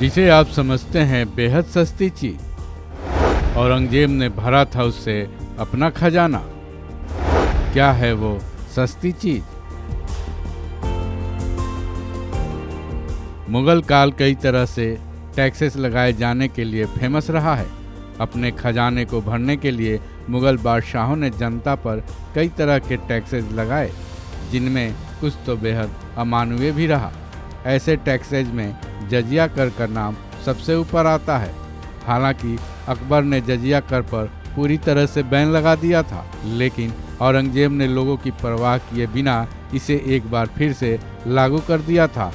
जिसे आप समझते हैं बेहद सस्ती चीज, औरंगजेब ने भरा था उससे अपना खजाना। क्या है वो सस्ती चीज? मुगल काल कई तरह से टैक्सेस लगाए जाने के लिए फेमस रहा है। अपने खजाने को भरने के लिए मुगल बादशाहों ने जनता पर कई तरह के टैक्सेस लगाए, जिनमें कुछ तो बेहद अमानवीय भी रहा। ऐसे टैक्सेज में जजिया कर का नाम सबसे ऊपर आता है। हालांकि अकबर ने जजिया कर पर पूरी तरह से बैन लगा दिया था, लेकिन औरंगजेब ने लोगों की परवाह किए बिना इसे एक बार फिर से लागू कर दिया था।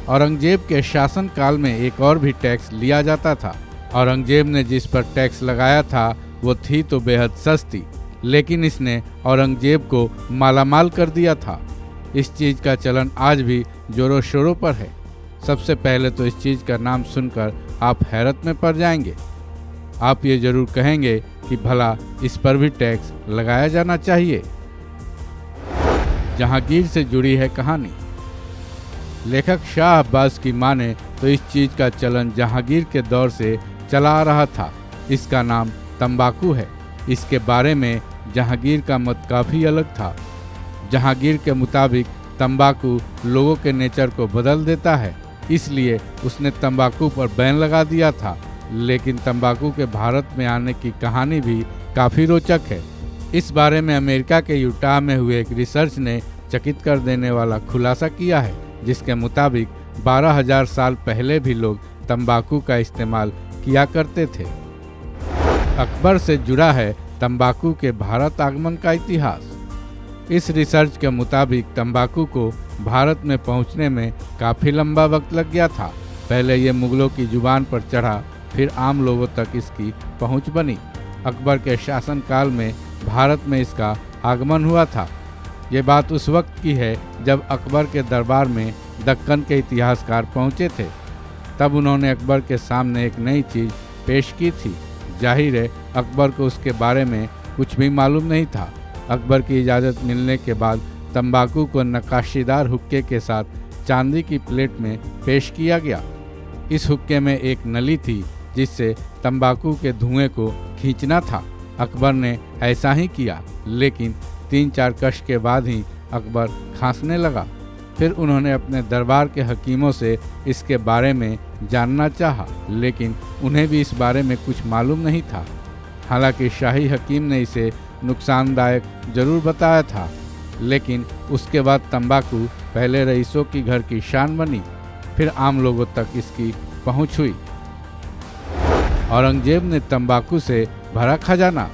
औरंगजेब के शासन काल में एक और भी टैक्स लिया जाता था। औरंगजेब ने जिस पर टैक्स लगाया था वो थी तो बेहद सस्ती, लेकिन इसने औरंगजेब को मालामाल कर दिया था। इस चीज़ का चलन आज भी जोरों शोरों पर है। सबसे पहले तो इस चीज़ का नाम सुनकर आप हैरत में पड़ जाएंगे। आप ये जरूर कहेंगे कि भला इस पर भी टैक्स लगाया जाना चाहिए। जहांगीर से जुड़ी है कहानी। लेखक शाह अब्बास की माने तो इस चीज़ का चलन जहांगीर के दौर से चला आ रहा था। इसका नाम तंबाकू है। इसके बारे में जहांगीर का मत काफ़ी अलग था। जहांगीर के मुताबिक तंबाकू लोगों के नेचर को बदल देता है, इसलिए उसने तंबाकू पर बैन लगा दिया था। लेकिन तंबाकू के भारत में आने की कहानी भी काफ़ी रोचक है। इस बारे में अमेरिका के यूटाह में हुए एक रिसर्च ने चकित कर देने वाला खुलासा किया है, जिसके मुताबिक 12,000 साल पहले भी लोग तंबाकू का इस्तेमाल किया करते थे। अकबर से जुड़ा है तंबाकू के भारत आगमन का इतिहास। इस रिसर्च के मुताबिक तंबाकू को भारत में पहुंचने में काफ़ी लंबा वक्त लग गया था। पहले ये मुगलों की जुबान पर चढ़ा, फिर आम लोगों तक इसकी पहुंच बनी। अकबर के शासनकाल में भारत में इसका आगमन हुआ था। ये बात उस वक्त की है जब अकबर के दरबार में दक्कन के इतिहासकार पहुंचे थे। तब उन्होंने अकबर के सामने एक नई चीज़ पेश की थी। जाहिर है अकबर को उसके बारे में कुछ भी मालूम नहीं था। अकबर की इजाज़त मिलने के बाद तंबाकू को नक्काशीदार हुक्के के साथ चांदी की प्लेट में पेश किया गया। इस हुक्के में एक नली थी जिससे तंबाकू के धुएं को खींचना था। अकबर ने ऐसा ही किया, लेकिन 3-4 कश के बाद ही अकबर खांसने लगा। फिर उन्होंने अपने दरबार के हकीमों से इसके बारे में जानना चाहा, लेकिन उन्हें भी इस बारे में कुछ मालूम नहीं था। हालांकि शाही हकीम ने इसे नुकसानदायक जरूर बताया था, लेकिन उसके बाद तंबाकू पहले रईसों की घर की शान बनी, फिर आम लोगों तक इसकी पहुंच हुई। औरंगजेब ने तंबाकू से भरा खजाना।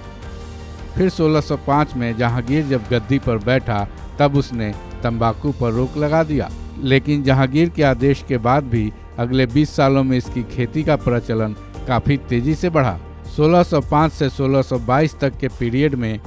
फिर 1605 में जहांगीर जब गद्दी पर बैठा तब उसने तंबाकू पर रोक लगा दिया, लेकिन जहांगीर के आदेश के बाद भी अगले 20 सालों में इसकी खेती का प्रचलन काफ़ी तेज़ी से बढ़ा। 1605 से 1622 तक के पीरियड में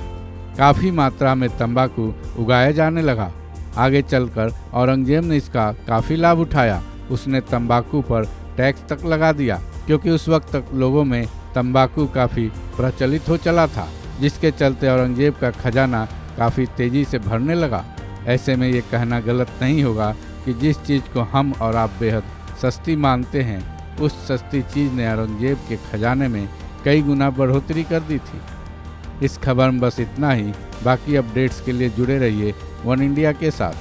काफ़ी मात्रा में तंबाकू उगाया जाने लगा। आगे चलकर औरंगजेब ने इसका काफ़ी लाभ उठाया। उसने तंबाकू पर टैक्स तक लगा दिया, क्योंकि उस वक्त तक लोगों में तंबाकू काफ़ी प्रचलित हो चला था, जिसके चलते औरंगजेब का खजाना काफ़ी तेज़ी से भरने लगा। ऐसे में ये कहना गलत नहीं होगा कि जिस चीज़ को हम और आप बेहद सस्ती मानते हैं, उस सस्ती चीज़ ने औरंगजेब के खजाने में कई गुना बढ़ोतरी कर दी थी। इस खबर में बस इतना ही। बाकी अपडेट्स के लिए जुड़े रहिए वन इंडिया के साथ।